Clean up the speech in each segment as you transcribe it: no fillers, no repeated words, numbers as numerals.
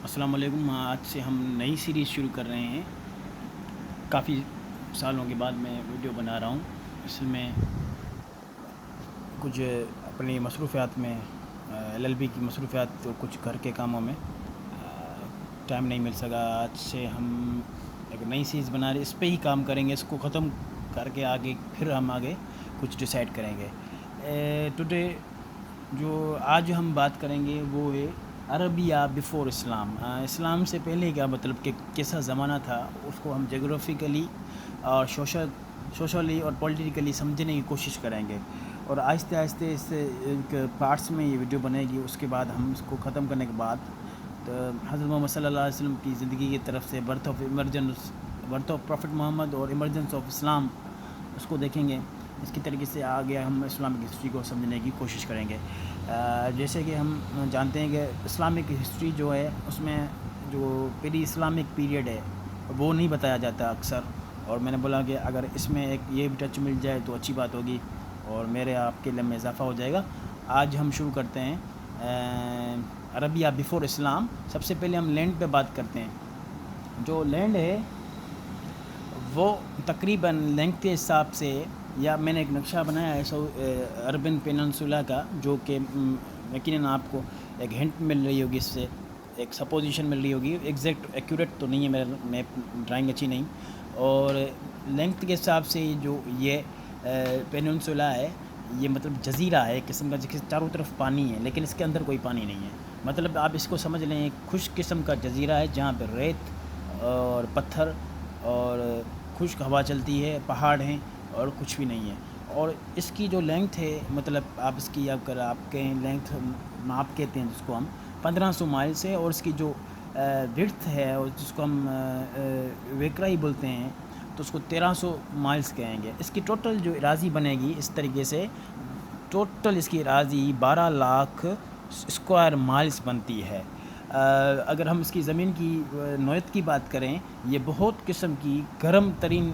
السلام علیکم۔ آج سے ہم نئی سیریز شروع کر رہے ہیں۔ کافی سالوں کے بعد میں ویڈیو بنا رہا ہوں۔ اس میں کچھ اپنی مصروفیات میں LLB کی مصروفیات، کچھ گھر کے کاموں میں ٹائم نہیں مل سکا۔ آج سے ہم ایک نئی سیریز بنا رہے، اس پہ ہی کام کریں گے۔ اس کو ختم کر کے پھر ہم آگے کچھ ڈیسائیڈ کریں گے۔ ٹوڈے جو آج ہم بات کریں گے وہ ہے عربیہ بیفور اسلام۔ اسلام سے پہلے کا مطلب کہ کیسا زمانہ تھا، اس کو ہم جغرافیکلی اور سوشلی اور پولیٹیکلی سمجھنے کی کوشش کریں گے، اور آہستہ آہستہ اس ایک پارٹس میں یہ ویڈیو بنے گی۔ اس کے بعد ہم اس کو ختم کرنے کے بعد تو حضرت محمد صلی اللہ علیہ وسلم کی زندگی کی طرف سے برتھ آف پروفٹ محمد اور ایمرجنس آف اسلام، اس کو دیکھیں گے۔ اس کی طریقے سے آگے ہم اسلامک ہسٹری کو سمجھنے کی کوشش کریں گے۔ جیسے کہ ہم جانتے ہیں کہ اسلامک ہسٹری جو ہے، اس میں جو پری اسلامک پیریڈ ہے وہ نہیں بتایا جاتا اکثر، اور میں نے بولا کہ اگر اس میں ایک یہ بھی ٹچ مل جائے تو اچھی بات ہوگی اور میرے آپ کے علم میں اضافہ ہو جائے گا۔ آج ہم شروع کرتے ہیں عربیہ بیفور اسلام۔ سب سے پہلے ہم لینڈ پہ بات کرتے ہیں۔ جو لینڈ ہے وہ تقریباً لینتھ کے حساب سے، یا میں نے ایک نقشہ بنایا ہے عربن پیننسولا کا، جو کہ یقیناً آپ کو ایک ہنٹ مل رہی ہوگی، اس سے ایک سپوزیشن مل رہی ہوگی۔ ایگزیکٹ ایکوریٹ تو نہیں ہے، میرا میپ ڈرائنگ اچھی نہیں، اور لینتھ کے حساب سے جو یہ پیننسولا ہے، یہ مطلب جزیرہ ہے ایک قسم کا، جس کے چاروں طرف پانی ہے لیکن اس کے اندر کوئی پانی نہیں ہے۔ مطلب آپ اس کو سمجھ لیں ایک خشک قسم کا جزیرہ ہے، جہاں پہ ریت اور پتھر اور خشک ہوا چلتی ہے، پہاڑ ہیں اور کچھ بھی نہیں ہے۔ اور اس کی جو لینتھ ہے، مطلب آپ اس کی اگر آپ کہیں لینتھ ماپ کہتے ہیں جس کو ہم 1500 مائلس ہے، اور اس کی جو وڈتھ ہے اور جس کو ہم ویکرا ہی بولتے ہیں، تو اس کو 1300 مائلس کہیں گے۔ اس کی ٹوٹل جو اراضی بنے گی اس طریقے سے، ٹوٹل اس کی اراضی 12 لاکھ اسکوائر مائلس بنتی ہے۔ اگر ہم اس کی زمین کی نوعیت کی بات کریں، یہ بہت قسم کی گرم ترین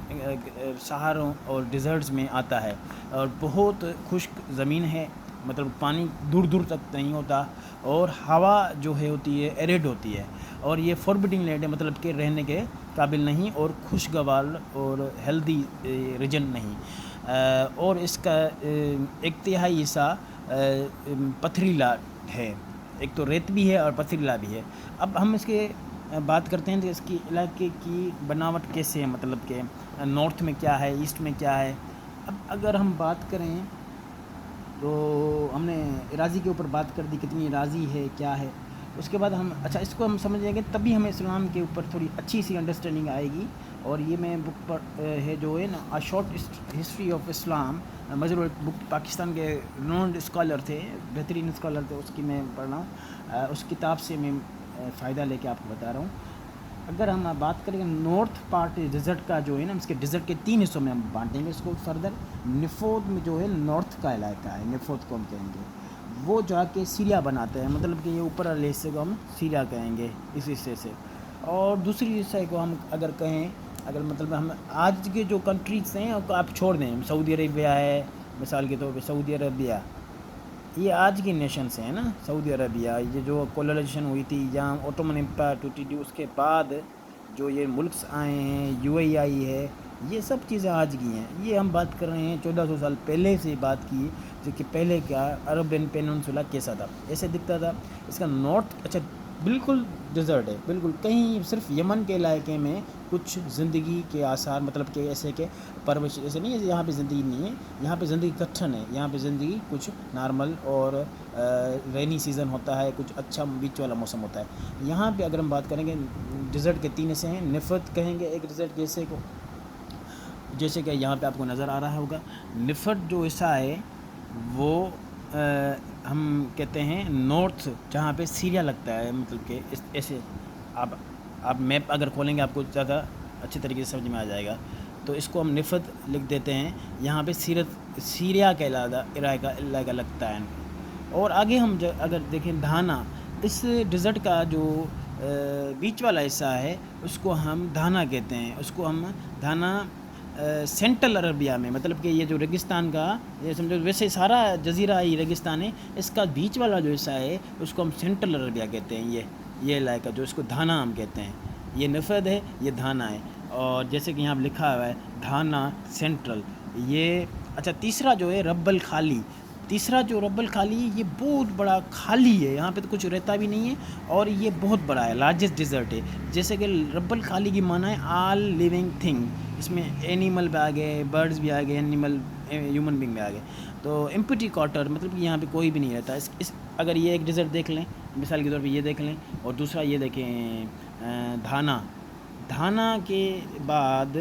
صحراؤں اور ڈیزرٹس میں آتا ہے، اور بہت خشک زمین ہے، مطلب پانی دور دور تک نہیں ہوتا، اور ہوا جو ہے ہوتی ہے ایریڈ ہوتی ہے، اور یہ فوربڈنگ لینڈ ہے، مطلب کہ رہنے کے قابل نہیں، اور خوشگوار اور ہیلدی ریجن نہیں۔ اور اس کا ایک تہائی حصہ پتھریلا ہے، ایک تو ریت بھی ہے اور پتھریلا بھی ہے۔ اب ہم اس کے بات کرتے ہیں کہ اس کی علاقے کی بناوٹ کیسے ہے، مطلب کہ نارتھ میں کیا ہے، ایسٹ میں کیا ہے۔ اب اگر ہم بات کریں تو ہم نے اراضی کے اوپر بات کر دی، کتنی اراضی ہے، کیا ہے۔ اس کے بعد اس کو ہم سمجھیں گے، تبھی ہمیں اسلام کے اوپر تھوڑی اچھی سی انڈرسٹینڈنگ آئے گی۔ اور یہ میں بک پر ہے جو ہے نا شارٹ ہسٹری آف اسلام، مجرور بک، پاکستان کے رنونڈ اسکالر تھے، بہترین اسکالر تھے، اس کی میں پڑھ رہا ہوں، اس کتاب سے میں فائدہ لے کے آپ کو بتا رہا ہوں۔ اگر ہم بات کریں گے نارتھ پارٹ ڈیزرٹ کا جو ہے نا، اس کے ڈیزرٹ کے 3 حصوں میں ہم بانٹ دیں گے اس کو فردر۔ نفود میں جو ہے نارتھ کا علاقہ ہے، نفود کو ہم کہیں گے، وہ جا کے سیریا بناتا ہے، مطلب کہ یہ اوپر والے حصے کو ہم سیریا کہیں گے، اس حصے سے۔ اور دوسری حصے کو ہم اگر کہیں، اگر مطلب ہم آج کے جو کنٹریز ہیں آپ چھوڑ دیں، سعودی عربیہ ہے مثال کے طور پہ، سعودی عربیہ یہ آج کی نیشنز ہیں نا۔ سعودی عربیہ یہ جو کولونائزیشن ہوئی تھی، جہاں اوٹومن امپائر ٹوٹی تھی، اس کے بعد جو یہ ملکس آئے ہیں، UAE آئی ہے، یہ سب چیزیں آج کی ہیں۔ یہ ہم بات کر رہے ہیں 1400 سال پہلے سے بات کی، جو کہ پہلے کیا عربن پیننسولا کیسا تھا، ایسے دکھتا تھا۔ اس کا نارتھ بالکل ڈیزرٹ ہے، بالکل کہیں صرف یمن کے علاقے میں کچھ زندگی کے آثار، مطلب کہ ایسے کہ پرورش ایسے نہیں ہے، یہاں پہ زندگی نہیں ہے، یہاں پہ زندگی کٹھن ہے، یہاں پہ زندگی کچھ نارمل اور رینی سیزن ہوتا ہے، کچھ اچھا بیچ والا موسم ہوتا ہے۔ یہاں پہ اگر ہم بات کریں گے، ڈیزرٹ کے 3 حصے ہیں۔ نفت کہیں گے ایک ڈیزرٹ کے حصے کو، جیسے کہ یہاں پہ آپ کو نظر آ رہا ہوگا۔ نفت جو حصہ ہے وہ ہم کہتے ہیں نارتھ، جہاں پہ سیریا لگتا ہے، مطلب کہ ایسے آپ میپ اگر کھولیں گے آپ کو زیادہ اچھے طریقے سے سمجھ میں آ جائے گا۔ تو اس کو ہم نفت لکھ دیتے ہیں، یہاں پہ سیریا کا علاقہ لگتا ہے۔ اور آگے ہم اگر دیکھیں دھانا، اس ڈیزرٹ کا جو بیچ والا حصہ ہے اس کو ہم دھانا کہتے ہیں، اس کو ہم دھانا سینٹرل عربیہ میں، مطلب کہ یہ جو ریگستان کا، یہ سمجھو ویسے سارا جزیرہ ہی ریگستان ہے، اس کا بیچ والا جو حصہ ہے اس کو ہم سینٹرل عربیہ کہتے ہیں۔ یہ علاقہ جو اس کو دھانا ہم کہتے ہیں، یہ نفد ہے، یہ دھانا ہے، اور جیسے کہ یہاں پہ لکھا ہوا ہے دھانا سینٹرل یہ۔ اچھا تیسرا جو ہے رب الخالی، تیسرا جو رب الخالی یہ بہت بڑا خالی ہے، یہاں پہ تو کچھ رہتا بھی نہیں ہے، اور یہ بہت بڑا ہے، لارجسٹ ڈیزرٹ ہے۔ جیسے کہ رب الخالی کی معنی ہے آل لیونگ تھنگ، اس میں اینیمل بھی آ گئے، برڈز بھی آ گئے، اینیمل ہیومن بینگ بھی آ گئے۔ تو امپٹی کوارٹر مطلب کہ یہاں پہ کوئی بھی نہیں رہتا۔ اگر یہ ایک ڈیزرٹ دیکھ لیں مثال کے طور پہ، یہ دیکھ لیں، اور دوسرا یہ دیکھیں دھانا، دھانا کے بعد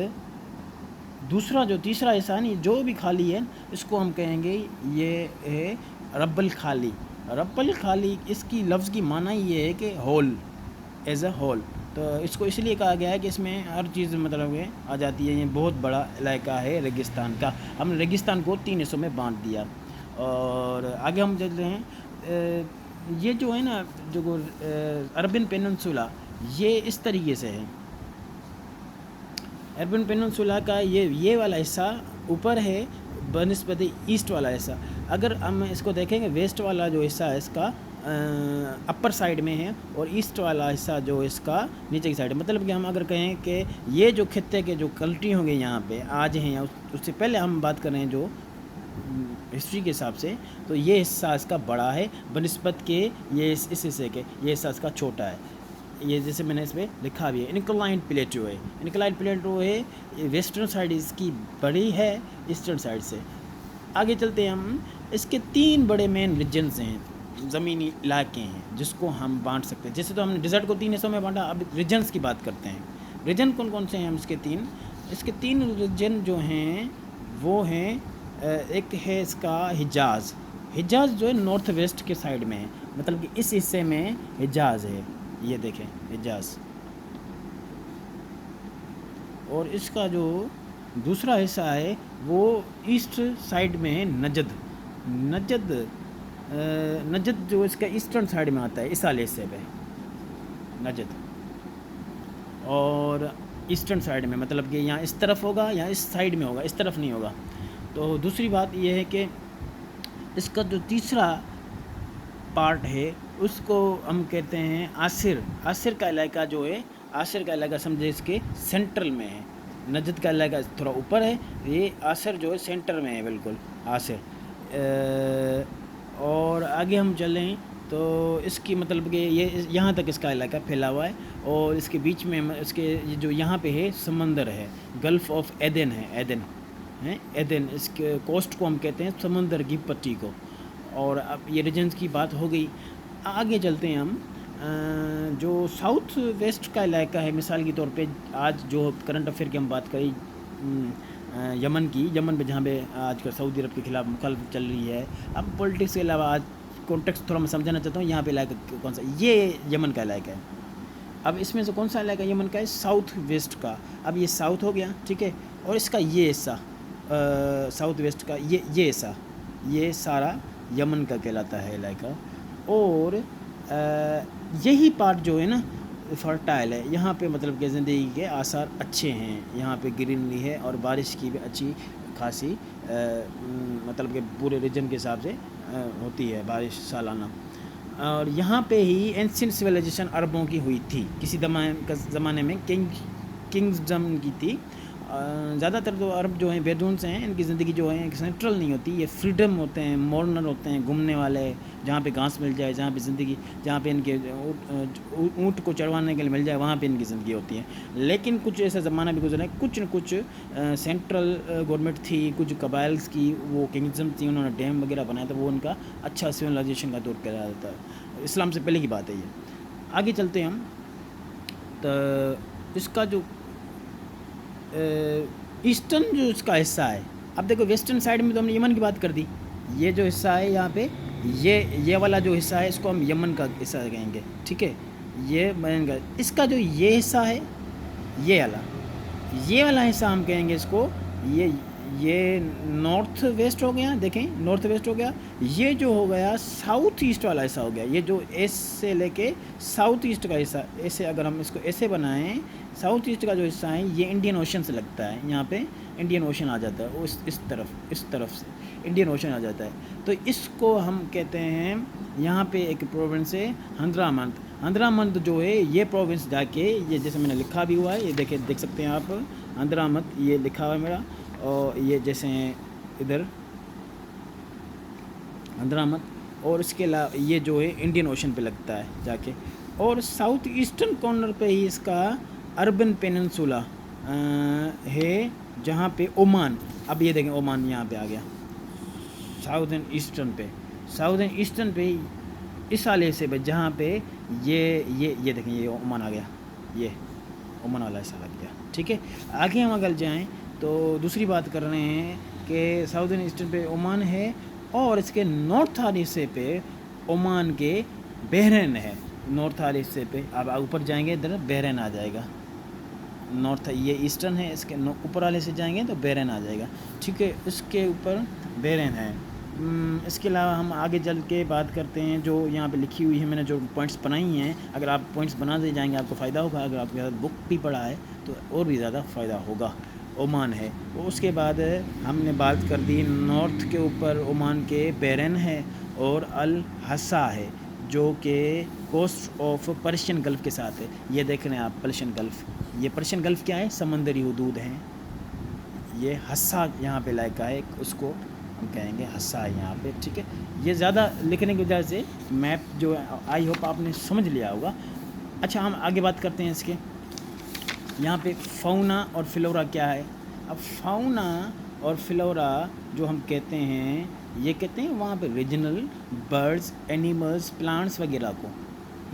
دوسرا جو تیسرا حصہ نہیں جو بھی خالی ہے اس کو ہم کہیں گے یہ ہے رب الخالی۔ رب الخالی اس کی لفظ کی معنی یہ ہے کہ ہول، ایز اے ہول، تو اس کو اس لیے کہا گیا ہے کہ اس میں ہر چیز مطلب کہ آ جاتی ہے۔ یہ بہت بڑا علاقہ ہے ریگستان کا، ہم نے ریگستان کو 3 حصوں میں بانٹ دیا۔ اور آگے ہم چلتے ہیں، یہ جو ہے نا جو عربین پیننسولا یہ اس طریقے سے ہے، عربین پیننسولا کا یہ والا حصہ اوپر ہے بنسبت ایسٹ والا حصہ۔ اگر ہم اس کو دیکھیں گے ویسٹ والا جو حصہ ہے اس کا اپر سائڈ میں ہے، اور ایسٹ والا حصہ جو اس کا نیچے کی سائڈ ہے۔ مطلب کہ ہم اگر کہیں کہ یہ جو خطے کے جو کنٹری ہوں گے یہاں پہ آج ہیں، یا اس سے پہلے ہم بات کر رہے ہیں جو ہسٹری کے حساب سے، تو یہ حصہ اس کا بڑا ہے بنسبت کہ یہ اس حصے کے یہ حصہ اس کا چھوٹا ہے۔ یہ جیسے میں نے اس پہ لکھا بھی ہے انکلائنڈ پلیٹو ہے، انکلائنڈ پلیٹو ہے، ویسٹرن سائڈ اس کی بڑی ہے ایسٹرن سائڈ سے۔ آگے چلتے ہیں ہم، اس کے 3 بڑے مین ریجنز ہیں، زمینی علاقے ہیں جس کو ہم بانٹ سکتے ہیں۔ جیسے تو ہم نے ڈیزرٹ کو 3 حصوں میں بانٹا، اب ریجنز کی بات کرتے ہیں۔ ریجن کون کون سے ہیں ہم اس کے 3؟ اس کے 3 ریجن جو ہیں وہ ہیں، ایک ہے اس کا حجاز، حجاز جو ہے نارتھ ویسٹ کے سائڈ میں ہے، مطلب کہ اس حصے میں حجاز ہے، یہ دیکھیں حجاز۔ اور اس کا جو دوسرا حصہ ہے وہ ایسٹ سائڈ میں ہے نجد، نجد جو اس کا ایسٹرن سائڈ میں آتا ہے اس والے حصے پہ نجد، اور ایسٹرن سائڈ میں مطلب کہ یہاں اس طرف ہوگا یا اس سائڈ میں ہوگا، اس طرف نہیں ہوگا۔ تو دوسری بات یہ ہے کہ اس کا جو تیسرا پارٹ ہے اس کو ہم کہتے ہیں عاصر، عاصر کا علاقہ جو ہے، عاصر کا علاقہ سمجھے اس کے سینٹرل میں ہے، نجد کا علاقہ تھوڑا اوپر ہے، یہ عاصر جو ہے سینٹر میں ہے بالکل عاصر۔ اور آگے ہم چلیں تو اس کی مطلب کہ یہ یہاں تک اس کا علاقہ پھیلا ہوا ہے، اور اس کے بیچ میں اس کے جو یہاں پہ ہے سمندر ہے، گلف آف ایدن ہے، ایدن اس کے کوسٹ کو ہم کہتے ہیں سمندر کی پٹی کو۔ اور اب یہ ریجنز کی بات ہو گئی، آگے چلتے ہیں ہم، جو ساؤتھ ویسٹ کا علاقہ ہے مثال کے طور پہ آج جو کرنٹ افیئر کی ہم بات کریں یمن کی، یمن پہ جہاں پہ آج کل سعودی عرب کے خلاف مخالفت چل رہی ہے، اب پولیٹکس کے علاوہ آج کانٹیکسٹ تھوڑا میں سمجھانا چاہتا ہوں، یہاں پہ علاقہ کون سا، یہ یمن کا علاقہ ہے۔ اب اس میں سے کون سا علاقہ یمن کا ہے؟ ساؤتھ ویسٹ کا۔ اب یہ ساؤتھ ہو گیا، ٹھیک ہے، اور اس کا یہ حصہ ساؤتھ ویسٹ کا یہ حصہ یہ سارا یمن کا کہلاتا ہے علاقہ۔ اور یہی پارٹ جو ہے نا فرٹائل ہے، یہاں پہ مطلب کہ زندگی کے آثار اچھے ہیں، یہاں پہ گرینری ہے اور بارش کی بھی اچھی خاصی مطلب کہ پورے ریجن کے حساب سے ہوتی ہے بارش سالانہ۔ اور یہاں پہ ہی اینشینٹ سویلائزیشن عربوں کی ہوئی تھی، کسی زمانے میں کنگزڈم کی تھی۔ زیادہ تر جو عرب جو ہیں بیدونس ہیں، ان کی زندگی جو ہے سینٹرل نہیں ہوتی، یہ فریڈم ہوتے ہیں، مورنر ہوتے ہیں، گھومنے والے، جہاں پہ گھاس مل جائے، جہاں پہ زندگی، جہاں پہ ان کے اونٹ کو چڑھوانے کے لیے مل جائے وہاں پہ ان کی زندگی ہوتی ہے۔ لیکن کچھ ایسا زمانہ بھی گزرا ہے، کچھ نہ کچھ سینٹرل گورنمنٹ تھی، کچھ قبائلس کی وہ کنگزم تھی، انہوں نے ڈیم وغیرہ بنایا تھا، وہ ان کا اچھا سویلائزیشن کا دور کہا جاتا ہے، اسلام سے پہلے کی بات ہے یہ۔ آگے چلتے ہیں ہم، تو اس کا جو ایسٹرن جو اس کا حصہ ہے، اب دیکھو ویسٹرن سائڈ میں تو ہم نے یمن کی بات کر دی، یہ جو حصہ ہے یہاں پہ یہ والا جو حصہ ہے اس کو ہم یمن کا حصہ کہیں گے، ٹھیک ہے، اس کا جو یہ حصہ ہے یہ والا حصہ ہم کہیں گے اس کو یہ نارتھ ویسٹ ہو گیا، دیکھیں نارتھ ویسٹ ہو گیا، یہ جو ہو گیا ساؤتھ ایسٹ والا حصہ ہو گیا، یہ جو ایس سے لے کے ساؤتھ ایسٹ کا حصہ، ایسے اگر ہم اس کو ایسے بنائیں، ساؤتھ ایسٹ کا جو حصہ ہے یہ انڈین اوشن سے لگتا ہے، یہاں پہ انڈین اوشن آ جاتا ہے، اس طرف سے انڈین اوشن آ جاتا ہے، تو اس کو ہم کہتے ہیں، یہاں پہ ایک پروونس ہے حضراموت، حضرامت جو ہے یہ پروونس جا کے یہ جیسے میں نے لکھا بھی ہوا ہے، یہ دیکھ سکتے ہیں آپ، حضرامت یہ لکھا ہوا ہے میرا، اور یہ جیسے ادھر حضرامت، اور اس کے علاوہ یہ جو ہے انڈین اوشن پہ لگتا ہے جا کے، اور ساؤتھ ایسٹرن کارنر پہ ہی اس کا اربن پیننسولا ہے جہاں پہ عمان، اب یہ دیکھیں عمان یہاں پہ آ گیا ساؤتھرن ایسٹرن پہ اس حوالے سے جہاں پہ یہ دیکھیں یہ عمان آ گیا، یہ عمان والا حصہ لگ گیا، ٹھیک ہے۔ آگے ہم اگر جائیں تو دوسری بات کر رہے ہیں کہ ساؤتھرن ایسٹرن پہ عمان ہے، اور اس کے نارتھ والے حصے پہ عمان کے بحرین ہے، نارتھ والے حصے پہ آپ اوپر جائیں گے ادھر بحرین آ جائے گا، نارتھ یہ ایسٹرن ہے، اس کے اوپر والے سے جائیں گے تو بحرین آ جائے گا، ٹھیک ہے، اس کے اوپر بحرین ہے۔ اس کے علاوہ ہم آگے چل کے بات کرتے ہیں جو یہاں پہ لکھی ہوئی ہے، میں نے جو پوائنٹس بنائی ہیں، اگر آپ پوائنٹس بنا دے جائیں گے آپ کو فائدہ ہوگا، اگر آپ کے ساتھ بک بھی پڑھا ہے تو اور بھی زیادہ فائدہ ہوگا۔ عمان ہے، اس کے بعد ہم نے بات کر دی نارتھ کے اوپر عمان کے بحرین ہے، اور الحصہ ہے جو کہ کوسٹ آف پرشین گلف کے ساتھ ہے، یہ دیکھ رہے ہیں آپ پرشین گلف، یہ پرشین گلف کیا ہے، سمندری حدود ہیں، یہ حصہ یہاں پہ لائقہ ہے، اس کو ہم کہیں گے حصہ ہے یہاں پہ، ٹھیک ہے۔ یہ زیادہ لکھنے کی وجہ سے میپ جو آئی ہوپ آپ نے سمجھ لیا ہوگا۔ اچھا ہم آگے بات کرتے ہیں اس کے، یہاں پہ فاؤنا اور فلورا کیا ہے۔ اب فاؤنا اور فلورا جو ہم کہتے ہیں، یہ کہتے ہیں وہاں پہ ریجنل برڈز، اینیملز، پلانٹس وغیرہ کو،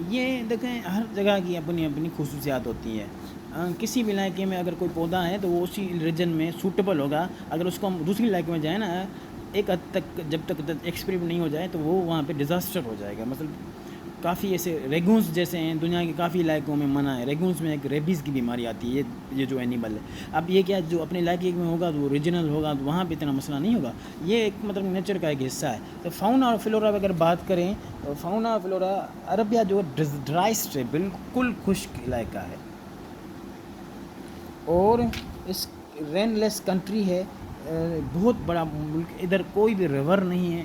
یہ دیکھیں ہر جگہ کی اپنی اپنی خصوصیات ہوتی ہیں، کسی بھی علاقے میں اگر کوئی پودا ہے تو وہ اسی ریجن میں سوٹیبل ہوگا، اگر اس کو ہم دوسری علاقے میں جائیں نا، ایک حد تک جب تک ایکسپیریمنٹ نہیں ہو جائے تو وہ وہاں پہ ڈیزاسٹر ہو جائے گا۔ مطلب کافی ایسے ریگونس جیسے ہیں دنیا کے کافی علاقوں میں منع ہے، ریگونس میں ایک ریبیز کی بیماری آتی ہے، یہ جو اینیمل ہے، اب یہ کیا جو اپنے علاقے میں ہوگا تو وہ ریجنل ہوگا تو وہاں پہ اتنا مسئلہ نہیں ہوگا، یہ ایک مطلب نیچر کا ایک حصہ ہے۔ تو فاؤنا اور فلورا اگر بات کریں تو فاؤنا اور فلورا، عربیہ جو ڈرائی اسٹیپ ہے، بالکل خشک علاقہ ہے، اور اس رین لیس کنٹری ہے، بہت بڑا ملک، ادھر کوئی بھی ریور نہیں ہے،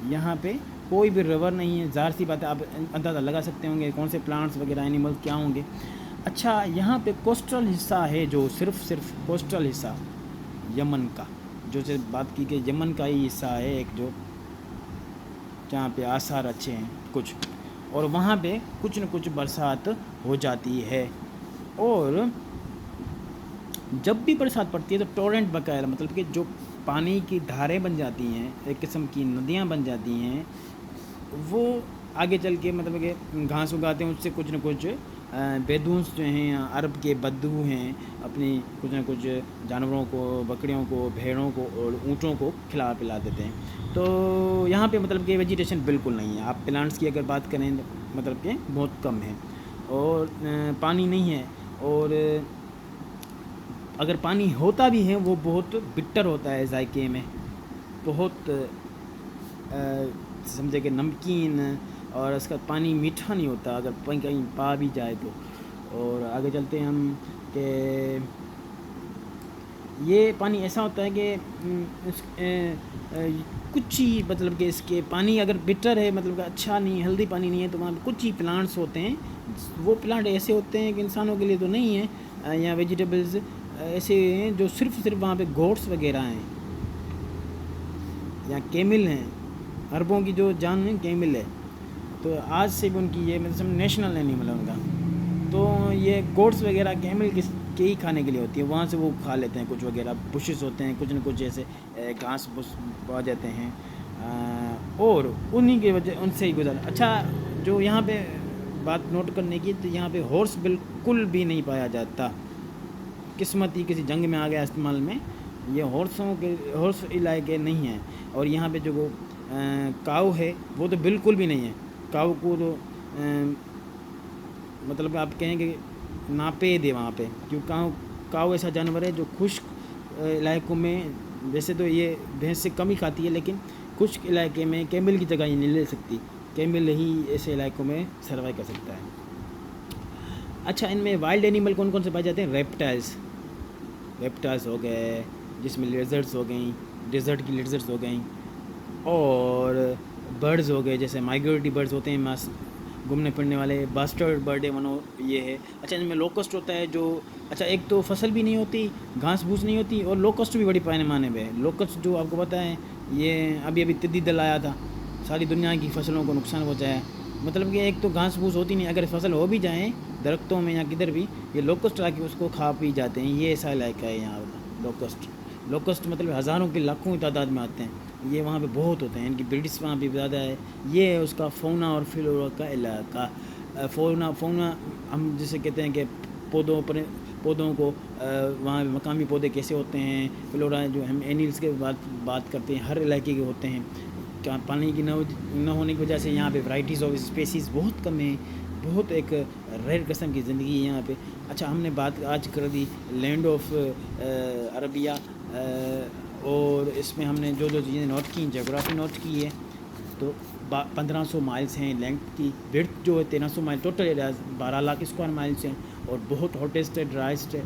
یہاں پہ کوئی بھی ریور نہیں ہے، ظاہر سی بات ہے آپ اندازہ لگا سکتے ہوں گے کون سے پلانٹس وغیرہ اینیمل کیا ہوں گے۔ اچھا یہاں پہ کوسٹل حصہ ہے جو صرف کوسٹل حصہ یمن کا، جو سے بات کی کہ یمن کا ہی حصہ ہے ایک جو جہاں پہ آثار اچھے ہیں کچھ، اور وہاں پہ کچھ نہ کچھ برسات ہو جاتی ہے، اور جب بھی برسات پڑتی ہے تو ٹورنٹ بقایا، مطلب کہ جو پانی کی دھاریں بن جاتی ہیں، ایک قسم کی ندیاں بن جاتی ہیں، وہ آگے چل کے مطلب کہ گھاس اگاتے ہیں، اس سے کچھ نہ کچھ بیدونس جو ہیں، عرب کے بدو ہیں، اپنی کچھ نہ کچھ جانوروں کو، بکریوں کو، بھیڑوں کو اور اونٹوں کو کھلا پلا دیتے ہیں۔ تو یہاں پہ مطلب کہ ویجیٹیشن بالکل نہیں ہے، آپ پلانٹس کی اگر بات کریں مطلب کہ بہت کم ہے، اور پانی نہیں ہے، اور اگر پانی ہوتا بھی ہے وہ بہت بٹر ہوتا ہے ذائقے میں، بہت سمجھے کہ نمکین، اور اس کا پانی میٹھا نہیں ہوتا اگر کہیں پا بھی جائے تو۔ اور آگے چلتے ہیں ہم کہ یہ پانی ایسا ہوتا ہے کہ کچھ ہی مطلب کہ اس کے پانی اگر بٹر ہے، مطلب کہ اچھا نہیں، ہیلدی پانی نہیں ہے، تو وہاں پہ کچھ ہی پلانٹس ہوتے ہیں، وہ پلانٹ ایسے ہوتے ہیں کہ انسانوں کے لیے تو نہیں ہیں، یا ویجیٹیبلز ایسے ہیں جو صرف وہاں پہ گوٹس وغیرہ ہیں یا کیمل ہیں، عربوں کی جو جان ہے کیمل ہے، تو آج سے بھی ان کی یہ مطلب نیشنل اینیمل ہے ان کا، تو یہ گوٹس وغیرہ کیمل کے ہی کھانے کے لیے ہوتی ہے، وہاں سے وہ کھا لیتے ہیں کچھ وغیرہ، بشز ہوتے ہیں کچھ نہ کچھ جیسے گھاس بس پا جاتے ہیں، اور انہی کی وجہ ان سے ہی گزارا۔ اچھا جو یہاں پہ بات نوٹ کرنے کی، تو یہاں پہ ہارس بالکل بھی نہیں پایا جاتا، قسمت ہی کسی جنگ میں آ گیا استعمال میں، یہ ہارس علاقے نہیں ہیں، اور یہاں پہ جو کاؤ ہے وہ تو بالکل بھی نہیں ہے، کاؤ کو تو مطلب آپ کہیں کہ ناپید ہے وہاں پہ، کیوں کاؤ ایسا جانور ہے جو خشک علاقوں میں، ویسے تو یہ بھینس سے کم ہی کھاتی ہے، لیکن خشک علاقے میں کیمل کی جگہ یہ نہیں لے سکتی، کیمل ہی ایسے علاقوں میں سروائیو کر سکتا ہے۔ اچھا ان میں وائلڈ اینیمل کون کون سے پائے جاتے ہیں؟ ریپٹائلز ہو گئے، جس میں لیزرڈز ہو گئیں، ڈیزرٹ کی لیزرڈز ہو گئیں، اور برڈز ہو گئے، جیسے مائیگریٹری برڈز ہوتے ہیں، گھومنے پھرنے والے باسٹرڈ برڈ ڈے منو یہ ہے. اچھا ان میں لوکسٹ ہوتا ہے جو اچھا ایک تو فصل بھی نہیں ہوتی, گھاس بھوس نہیں ہوتی, اور لوکسٹ بھی بڑی پیمانے پہ ہے. لوکسٹ جو آپ کو پتہ ہے یہ ابھی تدی دل آیا تھا, ساری دنیا کی فصلوں کو نقصان پہنچایا ہے. مطلب کہ ایک تو گھاس بھوس ہوتی نہیں, اگر فصل ہو بھی جائیں درختوں میں یا کدھر بھی, یہ لوکسٹ آ کے اس کو کھا پی جاتے ہیں. یہ ایسا علاقہ ہے یہاں لوکسٹ مطلب ہزاروں کی لاکھوں کی تعداد میں آتے ہیں. یہ وہاں پہ بہت ہوتے ہیں, ان کی بریڈس وہاں پہ زیادہ ہے. یہ ہے اس کا فونا اور فلورا کا علاقہ. فونا ہم جسے کہتے ہیں کہ پودوں کو وہاں مقامی پودے کیسے ہوتے ہیں. فلورا جو ہم اینیلس کے بات کرتے ہیں, ہر علاقے کے ہوتے ہیں. پانی کی نہ ہونے کی وجہ سے یہاں پہ ورائٹیز آف اسپیسیز بہت کم ہیں, بہت ایک ریئر قسم کی زندگی ہے یہاں پہ. اچھا ہم نے بات آج کر دی لینڈ آف عربیہ, اور اس میں ہم نے جو چیزیں نوٹ کی, جغرافی نوٹ کی ہے. تو 1500 مائلس ہیں لینتھ کی, برتھ جو ہے 1300 مائل, total area 12 lakh square miles ہیں, اور بہت ہاٹیسٹ ہے, ڈرائیسٹ ہے.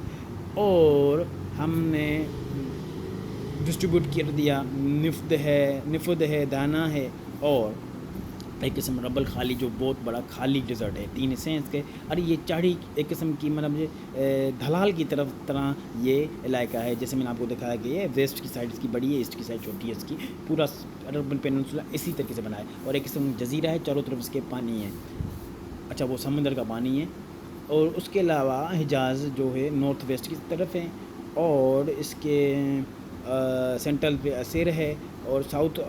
اور ہم نے ڈسٹریبیوٹ کر دیا, نفد ہے, دانا ہے, اور ایک قسم ربل خالی جو بہت بڑا خالی ڈیزرٹ ہے. 3 حصے ہیں اس کے. اور یہ چاڑھی ایک قسم کی مطلب ڈھلال کی طرح یہ علاقہ ہے. جیسے میں نے آپ کو دکھایا کہ یہ ویسٹ کی سائڈ اس کی بڑی ہے, ایسٹ کی سائڈ چھوٹی ہے. اس کی پورا عربن پیننسولا اسی طریقے سے بنا ہے, اور ایک قسم جزیرہ ہے, چاروں طرف اس کے پانی ہے. اچھا وہ سمندر کا پانی ہے. اور اس کے علاوہ حجاز جو ہے نارتھ ویسٹ کی طرف ہے, اور اس کے سینٹرل پہ اسیر ہے, اور ساؤتھ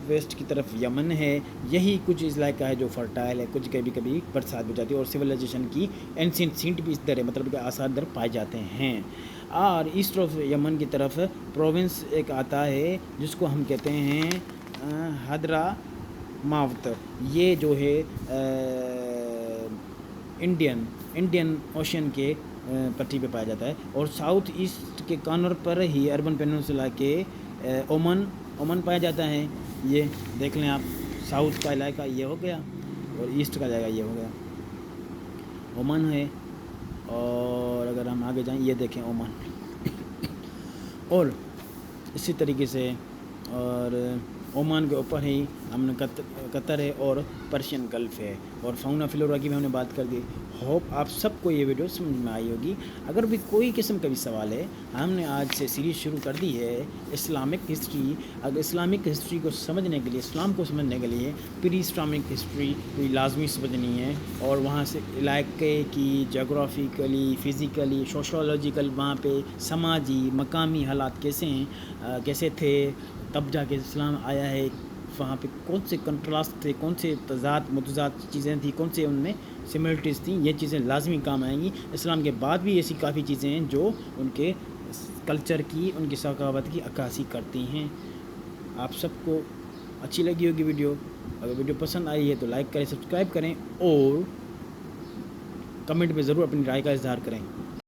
ویسٹ کی طرف یمن ہے. یہی کچھ علاقہ ہے جو فرٹائل ہے, کچھ کبھی برسات بھی جاتی ہے, اور سویلائزیشن کی اینشینٹ سینٹ بھی اس در ہے, مطلب کہ آثار در پائے جاتے ہیں. اور ایسٹ آف یمن کی طرف پروونس ایک آتا ہے جس کو ہم کہتے ہیں حضرہ ماوت. یہ جو ہے انڈین اوشین کے پٹی پہ پایا جاتا ہے. اور ساؤتھ ایسٹ کے کارنر پر ہی اربن پیننسولا کے اومن پایا جاتا ہے. یہ دیکھ لیں آپ, ساؤتھ کا علاقہ یہ ہو گیا, اور ایسٹ کا جگہ یہ ہو گیا, اومن ہے. اور اگر ہم آگے جائیں, یہ دیکھیں اومان, اور اسی طریقے سے اور اومان کے اوپر ہی ہم نے قطر ہے, اور پرشین گلف ہے. اور فاؤنا فلورا کی بھی ہم نے بات کر دی. ہوپ آپ سب کو یہ ویڈیو سمجھ میں آئی ہوگی. اگر بھی کوئی قسم کا بھی سوال ہے, ہم نے آج سے سیریز شروع کر دی ہے اسلامک ہسٹری. اگر اسلامک ہسٹری کو سمجھنے کے لیے, اسلام کو سمجھنے کے لیے پری اسلامک ہسٹری کوئی لازمی سمجھنی ہے, اور وہاں سے علاقے کی جغرافیکلی, فزیکلی, سوشولوجیکل, وہاں پہ سماجی مقامی حالات کیسے ہیں, کیسے تھے, تب جا کے اسلام آیا ہے, وہاں پہ کون سے کنٹراسٹ تھے, کون سے متضاد چیزیں تھیں, کون سے ان میں سملٹریز تھیں. یہ چیزیں لازمی کام آئیں گی. اسلام کے بعد بھی ایسی کافی چیزیں ہیں جو ان کے کلچر کی, ان کی ثقافت کی عکاسی کرتی ہیں. آپ سب کو اچھی لگی ہوگی ویڈیو. اگر ویڈیو پسند آئی ہے تو لائک کریں, سبسکرائب کریں, اور کمنٹ میں ضرور اپنی رائے کا اظہار کریں.